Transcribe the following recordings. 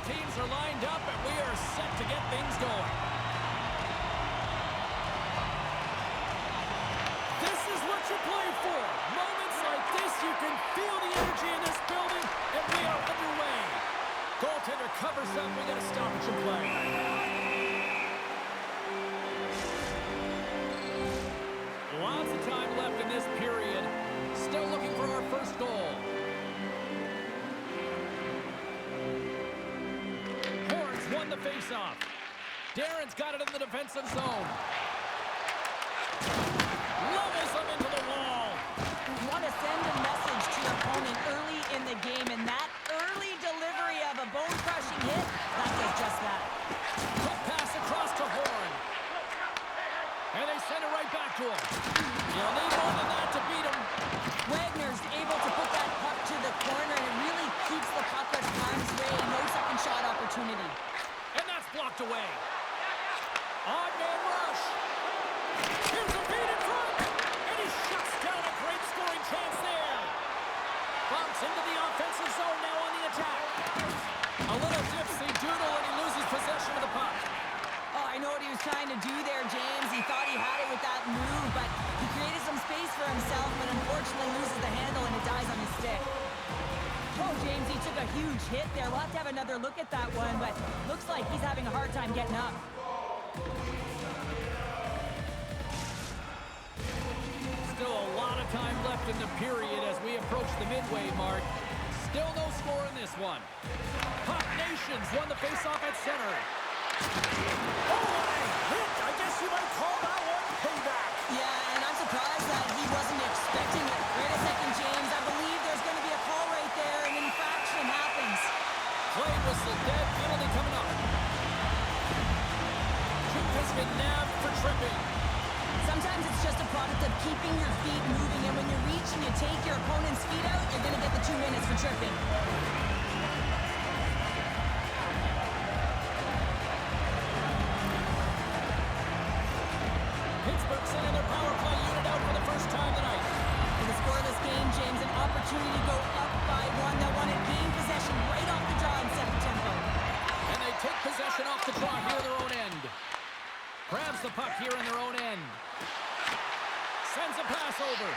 teams are lined up, and we are set to get things going. This is what you play for. Moments like this, you can feel the energy in this building, and we are underway. Goaltender covers up. We got a stoppage in play. Lots of time left in this period. Still looking for our first goal. Horns won the faceoff. Darren's got it in the defensive zone. Levels him into the wall. You want to send a message to your opponent early in the game, and that early delivery of a bone-crushing hit, that does just that. Quick pass across to Horn. And they send it right back to him. You'll need more than that to beat him. Wagner's able to put that puck to the corner, and it really keeps the puck at harm's way. No second shot opportunity. And that's blocked away. Odd man rush. Here's a beat in front. And he shuts down a great scoring chance there. Bumps into the offensive zone now on the attack. A little dipsy doodle, and he loses possession of the puck. Oh, I know what he was trying to do there, James. He thought he had it with that move, but he created some space for himself, but unfortunately loses the handle, and it dies on his stick. Oh, James, he took a huge hit there. We'll have to have another look at that one, but looks like he's having a hard time getting up. Still a lot of time left in the period as we approach the midway mark. Still no score in this one. Puck Nations won the faceoff at center. Oh, what a hit! I guess you might call that one payback. Yeah, and I'm surprised that he wasn't expecting it. Wait a second, James. I believe there's going to be a call right there. An infraction happens. Play whistle, dead penalty coming up. Trick has been nabbed for tripping. Sometimes it's just a product of keeping your feet moving, and when you reach and you take your opponent's feet out, you're going to get the 2 minutes for tripping. Pittsburgh sending their power play unit out for the first time tonight. In the scoreless game, James, an opportunity to go up by 1. They want to gain possession right off the draw and set the tempo. And they take possession off the draw here in their own end. Grabs the puck here in their own end. Sends a pass over.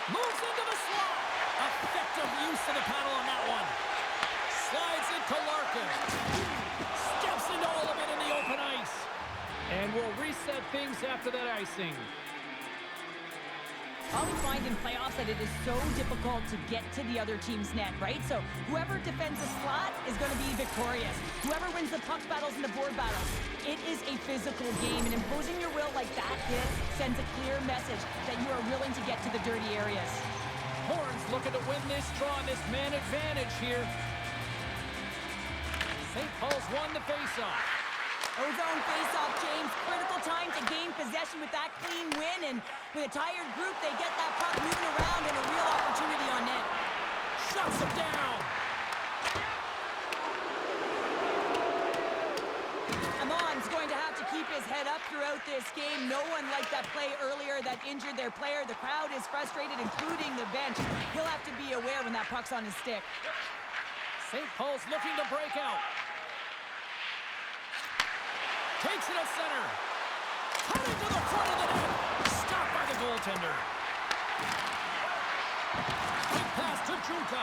Moves into the slot. Effective use of the paddle on that one. Slides into Larkin. Steps into all of it in the open ice. And we'll reset things after that icing. I always find in playoffs that it is so difficult to get to the other team's net, right? So whoever defends the slot is going to be victorious. Whoever wins the puck battles and the board battles. It is a physical game, and imposing your will like that hit sends a clear message that you are willing to get to the dirty areas. Horns looking to win this draw on this man advantage here. St. Paul's won the faceoff. Ozone face-off, James. Critical time to gain possession with that clean win, and with a tired group, they get that puck moving around and a real opportunity on net. Shuts him down. Amon's going to have to keep his head up throughout this game. No one liked that play earlier that injured their player. The crowd is frustrated, including the bench. He'll have to be aware when that puck's on his stick. St. Paul's looking to break out. Takes it at center. Cut into the front of the net. Stopped by the goaltender. Quick pass to Junta.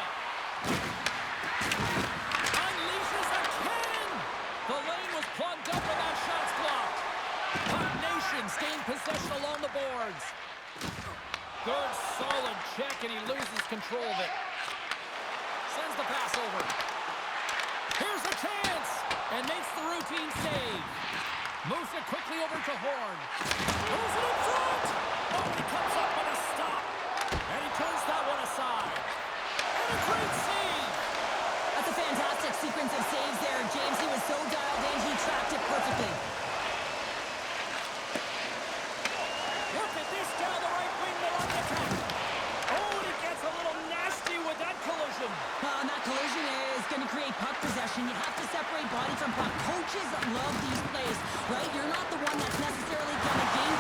Unleashes a cannon. The lane was plugged up and that shot's blocked. Puck Nations gain possession along the boards. Good, solid check, and he loses control of it. Sends the pass over. Here's a chance. And makes the routine save. Moves it quickly over to Horn. Moves it in front. Oh, he comes up with a stop. And he turns that one aside. And a great save. That's a fantastic sequence of saves there, James. He was so dialed in, he tracked it perfectly. Look at this down the right wing, but on the attack. Oh, and it gets a little nasty with that collision. And that collision is going to create puck possession. You have to separate body from puck. Coaches love these plays, right? You're not the one that's necessarily going to gain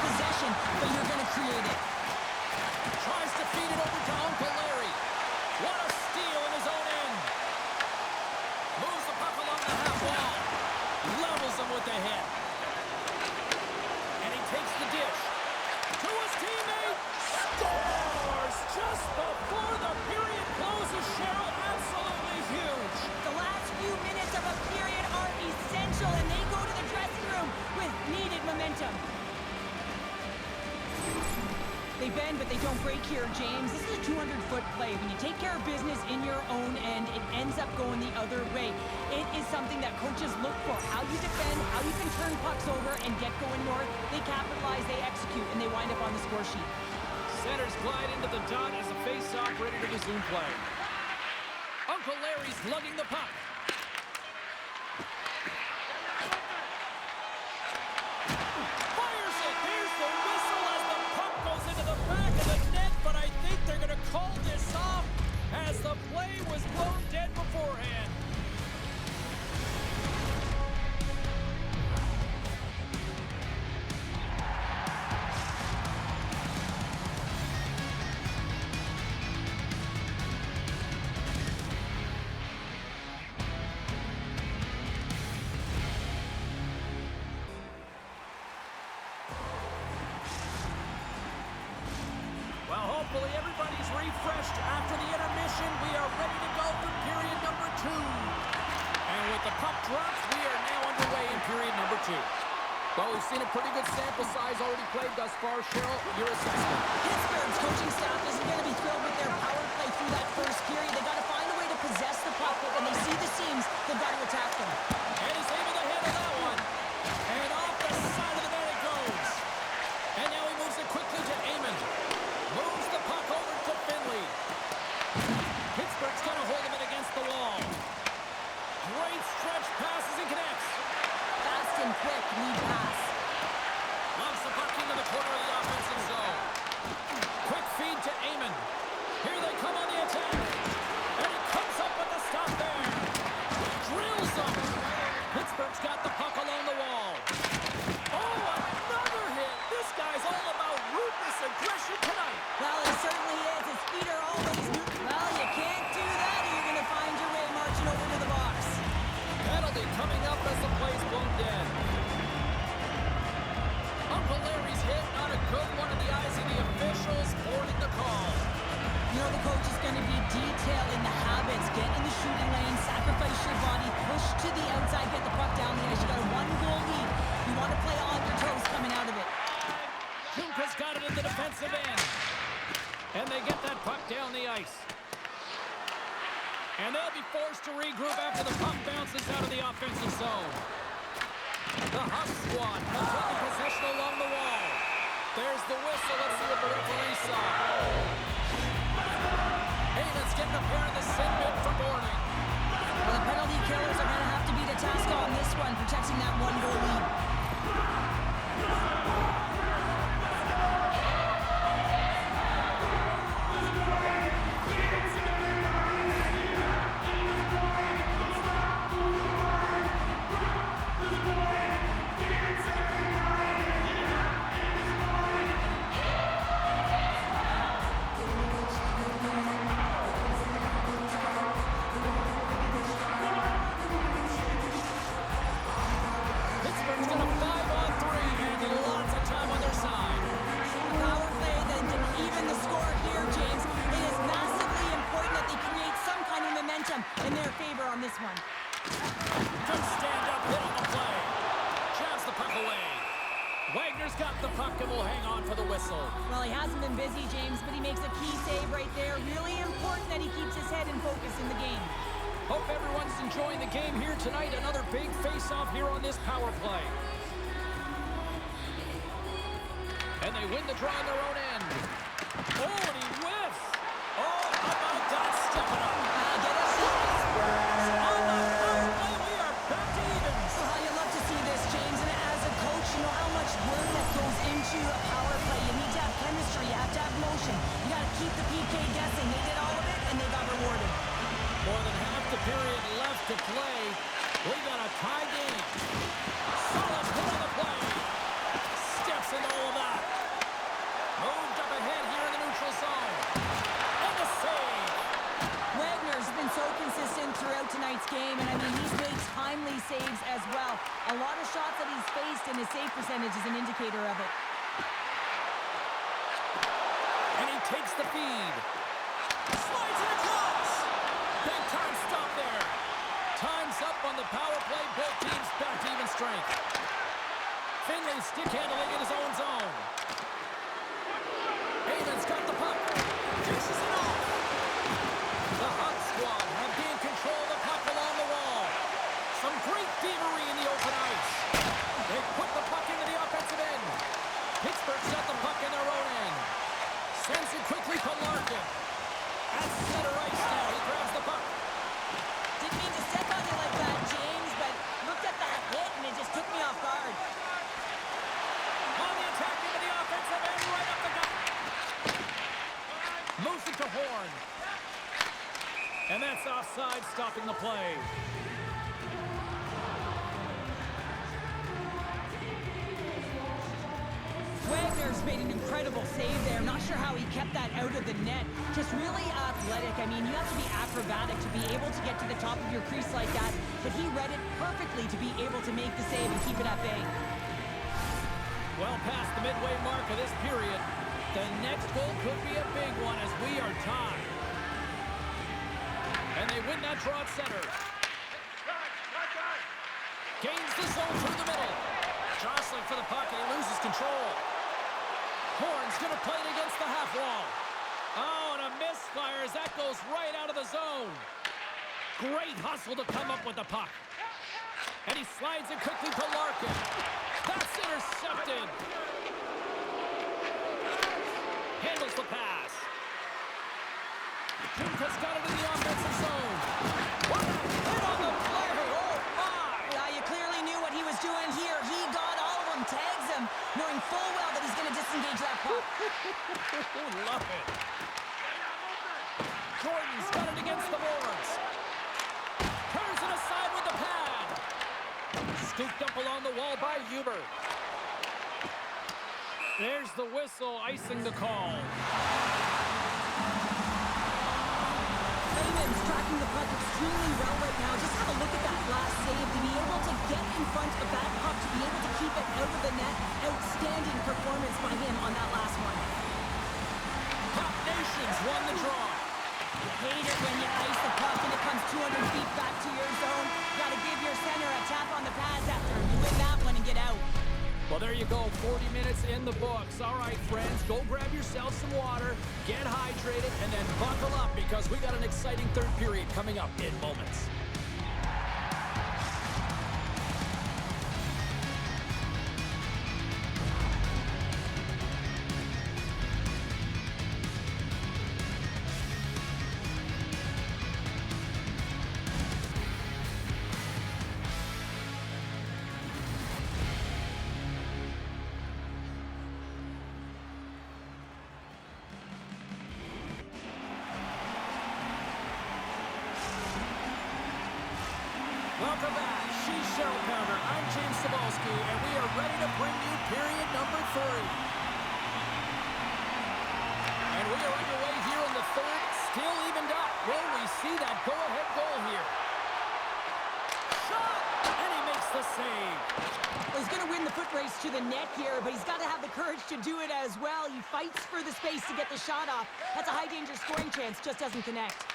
They bend, but they don't break here, James. This is a 200-foot play. When you take care of business in your own end, it ends up going the other way. It is something that coaches look for. How you defend, how you can turn pucks over and get going north. They capitalize, they execute, and they wind up on the score sheet. Centers glide into the dot as a face-off ready to resume play. Uncle Larry's lugging the puck. Fires it. Here's the whistle as the puck goes into the back of the net, but I think they're going to call this off as the play was blown dead beforehand. Hopefully everybody's refreshed after the intermission. We are ready to go for period number 2. And with the puck dropped, we are now underway in period number 2. Well, we've seen a pretty good sample size already played thus far. Cheryl, your assessment. Pittsburgh's coaching staff isn't going to be thrilled with their power play through that first period. They've got to find a way to possess the puck, but when they see the seams, they've got to attack them. And he's able to handle that one. And off the side of the net it goes. And now he moves it quickly to Amon. Moves the puck over to Finley. Pittsburgh's got to hold him against the wall. Great stretch passes and connects. Fast and quick lead pass. Launches the puck into the corner of the offensive zone. Quick feed to Amon. Here they come on the attack. And he comes up with the stop there. Drills them. Pittsburgh's got the puck along the wall. Oh, another hit. This guy's all about ruthless aggression tonight. Well, it certainly is. His feet are always new. Well, you can't do that or you're going to find your way marching over to the box. Penalty coming up as the play's blown dead. Uncle Larry's hit, not a good one in the eyes of the officials, boarding the call. You know the coach is going to be detailing the habits. Get in the shooting lane, sacrifice your body, push to the outside, get the puck down the ice. You got a 1-goal lead. You want to play on your toes coming out of it. Kuka's got it in the defensive end. And they get that puck down the ice. And they'll be forced to regroup after the puck bounces out of the offensive zone. The Husk squad has taken possession along the wall. There's the whistle. Let's see what the referee saw. Hayden's getting a pair in the sin bin for boarding. Well, the penalty killers are going to have to be the task on this one, protecting that 1-goal lead. In their favor on this one. Good stand-up hit on the play. Jabs the puck away. Wagner's got the puck and will hang on for the whistle. Well, he hasn't been busy, James, but he makes a key save right there. Really important that he keeps his head in focus in the game. Hope everyone's enjoying the game here tonight. Another big face-off here on this power play. And they win the draw on their own end. Oh, and he whiffs. Oh, how about that? Stepping up. Get us On the power play, we are back to evens. Well, you love to see this, James, and as a coach, you know how much work that goes into a power play. You need to have chemistry, you have to have motion. You got to keep the PK guessing. They did all of it, and they got rewarded. More than half the period left to play. We got a tie game. Solid hit on the play. Steps into all of that. Moved up ahead here in the neutral zone. And the save. Wagner's been so consistent throughout tonight's game, and I mean, he's made timely saves as well. A lot of shots that he's faced, and his save percentage is an indicator of it. And he takes the feed. Slides it across. Big time stop there. Time's up on the power play. Both teams back to even strength. Finley stick handling in his own zone. Larkin. At center ice now. He grabs the puck. Didn't mean to step on you like that, James, but looked at that hit and it just took me off guard. On the attack into the offensive end, right up the gut. Moves it to Horn. And that's offside, stopping the play. Wagner's made an incredible save there. I'm not sure how he kept that out of the net. Just really athletic. I mean, you have to be acrobatic to be able to get to the top of your crease like that. But he read it perfectly to be able to make the save and keep it at bay. Well past the midway mark of this period. The next goal could be a big one as we are tied. And they win that draw at center. Gains the zone through the middle. Jostling for the puck and he loses control. Horn's going to play it against the half wall. Oh, and a misfire as that goes right out of the zone. Great hustle to come up with the puck. And he slides it quickly to Larkin. That's intercepted. Handles the pass. Jimka's got it in the offensive zone. What a hit on the play. Oh, my. Yeah, you clearly knew what he was doing here. He got all of them, tags him, knowing full well that he's going to disengage that puck. Love it. Jordan's got it against the boards. Turns it aside with the pad. Scooped up along the wall by Huber. There's the whistle, icing the call. Raymond's tracking the puck extremely well right now. Just have a look at that last save. To be able to get in front of that puck, to be able to keep it out of the net. Outstanding performance by him on that last one. Top Nations won the draw. You hate it when you ice the puck and it comes 200 feet back to your zone. You got to give your center a tap on the pads after you win that one and get out. Well, there you go. 40 minutes in the books. All right, friends, go grab yourself some water, get hydrated, and then buckle up because we got an exciting third period coming up in moments. Welcome back. She's Cheryl Pounder. I'm James Cebulski, and we are ready to bring you period number 3. And we are underway here in the third, still evened up. Will we see that go-ahead goal here? Shot! And he makes the save. Well, he's going to win the foot race to the net here, but he's got to have the courage to do it as well. He fights for the space to get the shot off. That's a high-danger scoring chance, just doesn't connect.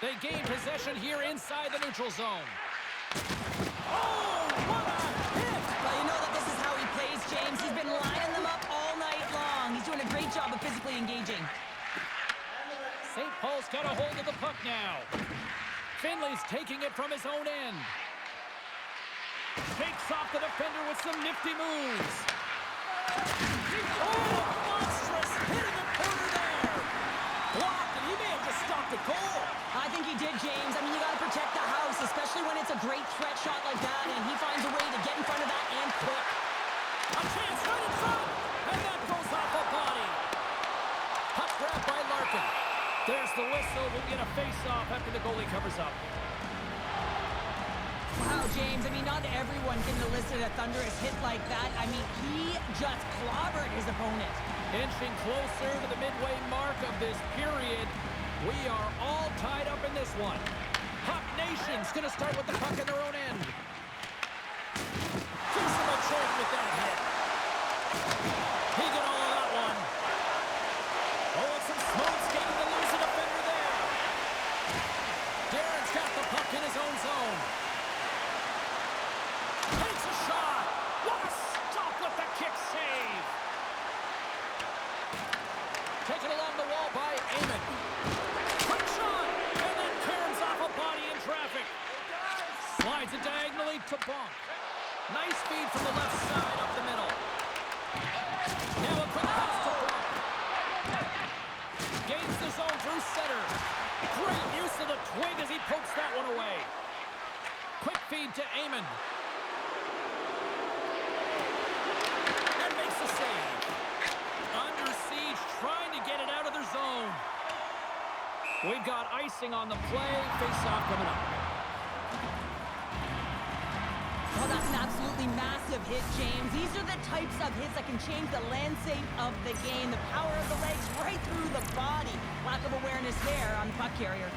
They gain possession here inside the neutral zone. Oh, what a hit! Well, you know that this is how he plays, James. He's been lining them up all night long. He's doing a great job of physically engaging. St. Paul's got a hold of the puck now. Finley's taking it from his own end. Takes off the defender with some nifty moves. Oh, monstrous hit in the corner there. Blocked, and he may have just stopped a goal. I think he did, James. I mean, you got to protect the house, especially when it's a great threat shot like that, and he finds a way to get in front of that and quick. A chance right in front, and that goes off a body. Puck grabbed by Larkin. There's the whistle. We'll get a face-off after the goalie covers up. Wow, James, I mean, not everyone can elicit a thunderous hit like that. I mean, he just clobbered his opponent. Inching closer to the midway mark of this period. We are all tied up in this one. Puck Nation's going to start with the puck in their own end. Feasible choice with that hit. He got all of that one. Oh, and some smooth skating to lose a defender there. Darren's got the puck in his own zone. Takes a shot. What a stop with the kick save. Taken along the wall by Amon. Quick shot, and then turns off a body in traffic. Slides it diagonally to Bonk. Nice feed from the left side up the middle. Now a quick pass to Bonk. Gains the pokes that one away. Quick feed to Amon. And makes the save. Under siege, trying to get it out of their zone. We've got icing on the play. Face-off coming up. Oh, that's an absolutely massive hit, James. These are the types of hits that can change the landscape of the game. The power of the legs right through the body. Lack of awareness there on the puck carrier.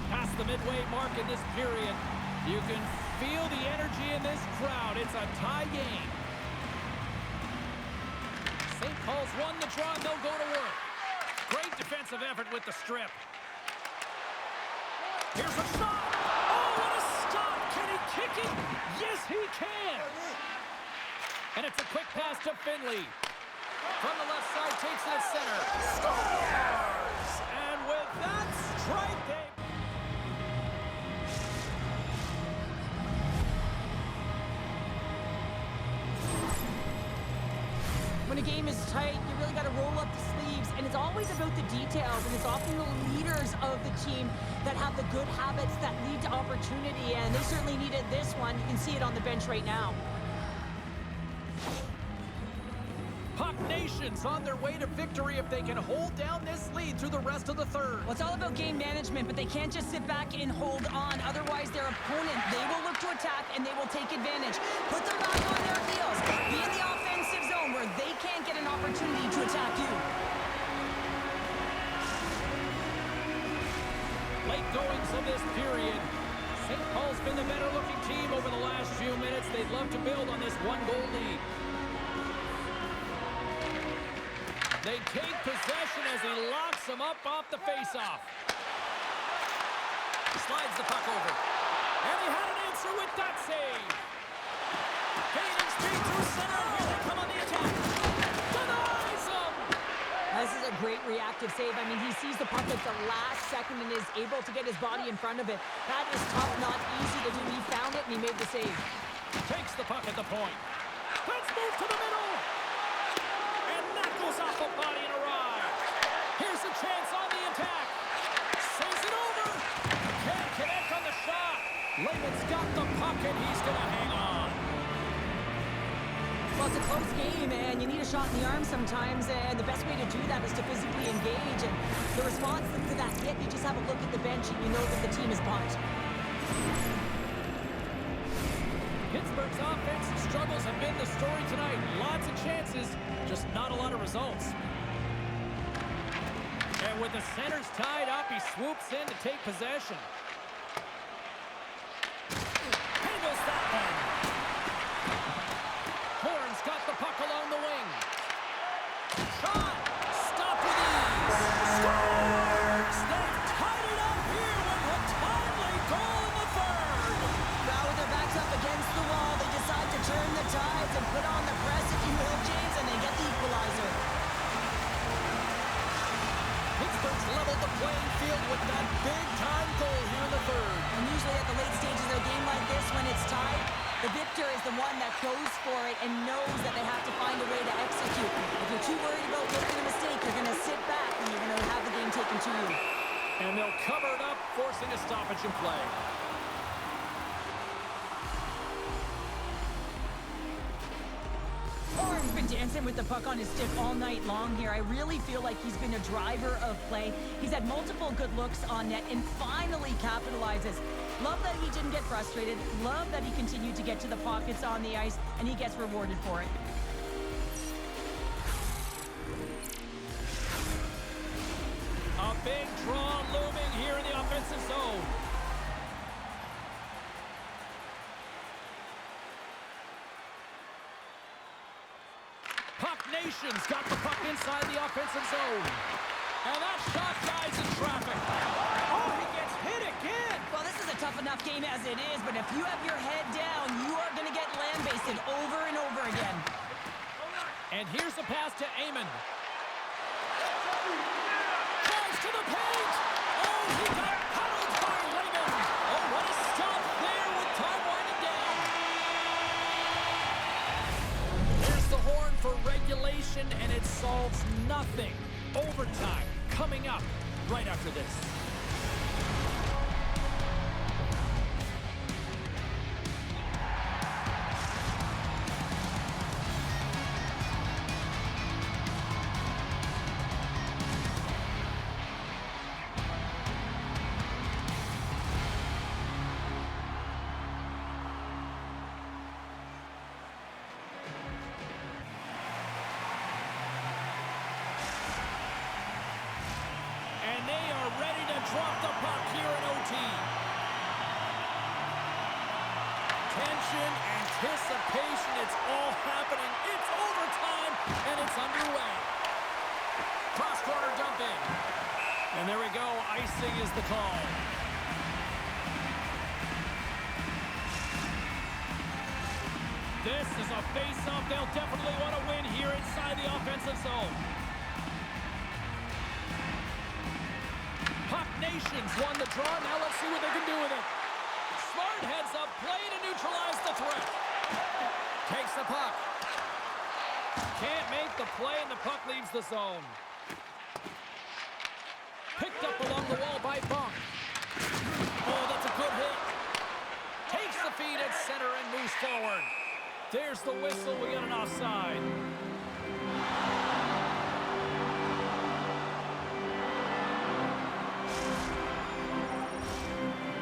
Past the midway mark in this period. You can feel the energy in this crowd. It's a tie game. St. Paul's won the draw, and they'll go to work. Great defensive effort with the strip. Here's a shot. Oh, what a stop. Can he kick it? Yes, he can. And it's a quick pass to Finley. From the left side, takes it at center. Scores! And with that strike, they... When a game is tight, you really got to roll up the sleeves, and it's always about the details, and it's often the leaders of the team that have the good habits that lead to opportunity, and they certainly needed this one. You can see it on the bench right now. Puck Nation's on their way to victory if they can hold down this lead through the rest of the third. Well, it's all about game management, but they can't just sit back and hold on. Otherwise, their opponent, they will look to attack, and they will take advantage. Put them back on their heels. Be in the offensive zone where they can't get an opportunity to attack you. Late goings of this period. St. Paul's been the better-looking team over the last few minutes. They'd love to build on this one-goal lead. They take possession as he locks him up off the face-off. Slides the puck over. And he had an answer with that save. Gaining speed through center. Here they come on the attack. Denies him. This is a great reactive save. I mean, he sees the puck at the last second and is able to get his body in front of it. That is tough, not easy to do. He found it and he made the save. Takes the puck at the point. Let's move to the middle. Off the body and arrives. Here's a chance on the attack. Saves it over. Can't connect on the shot. Lehman's got the puck and he's going to hang on. Well, it's a close game, and you need a shot in the arm sometimes, and the best way to do that is to physically engage. And the response to that hit, you just have a look at the bench and you know that the team is pumped. Pittsburgh's offensive struggles have been the story tonight. Lots of chances, just not a lot of results. And with the centers tied up, he swoops in to take possession. Handles that one. Horn's got the puck along the wing. Shot! Stop with ease. Scores! They've tied it up here with a timely goal in the third. Now with their backs up against the wall, they decide to turn the tides and put on the press, if you will, James, and they get the equalizer. Pittsburgh's leveled the playing field with that big-time goal here in the third. And usually at the late stages of a game like this, when it's tied, the victor is the one that goes for it and knows that they have to find a way to execute. If you're too worried about making a mistake, you're going to sit back and you're going to have the game taken to you. And they'll cover it up, forcing a stoppage in play. Horn's been dancing with the puck on his stick all night long here. I really feel like he's been a driver of play. He's had multiple good looks on net and finally capitalizes. Love that he didn't get frustrated. Love that he continued to get to the pockets on the ice, and he gets rewarded for it. A big draw looming here in the offensive zone. Puck Nation's got the puck inside the offensive zone. And that shot dies in traffic. Oh, he gets hit again. Well, this is a tough enough game as it is, but if you have your head down, you are going to get lambasted over and over again. And here's the pass to Amon. Drives to the paint. Oh, he got huddled by Lehman. Oh, what a stop there with time winding down. There's the horn for regulation, and it solves nothing. Overtime coming up. right after this. And they are ready to drop the puck here in OT. Tension, anticipation, it's all happening. It's overtime, and it's underway. Cross-corner dump in. And there we go, icing is the call. This is a face-off they'll definitely want to win here inside the offensive zone. Puck Nations won the draw. Now let's see what they can do with it. Smart heads up play to neutralize the threat. Takes the puck. Can't make the play, and the puck leaves the zone. Picked up along the wall by Bunk. Oh, that's a good hit. Takes the feed at center and moves forward. There's the whistle. We got an offside.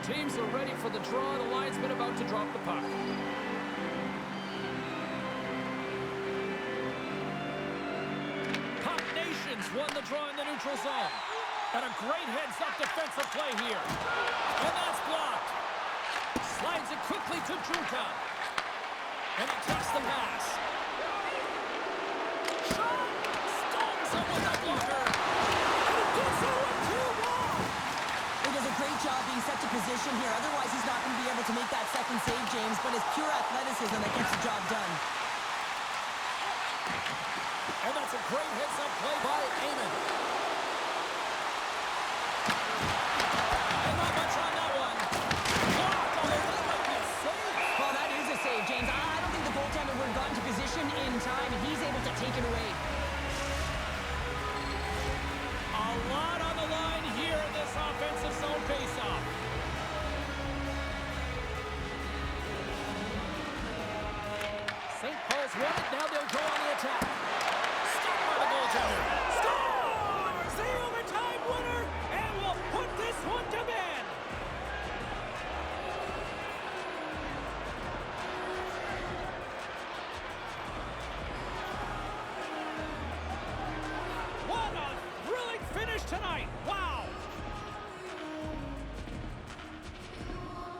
Teams are ready for the draw. The linesman about to drop the puck. Puck Nations won the draw in the neutral zone. And a great heads-up defensive play here. And that's blocked. Slides it quickly to Druta. And he takes the pass. Shot! Stones him with the blocker. And he gets it with 2-1. He does a great job being set to position here. Otherwise, he's not going to be able to make that second save, James. But it's pure athleticism that gets the job done. And that's a great heads-up play by Eamon.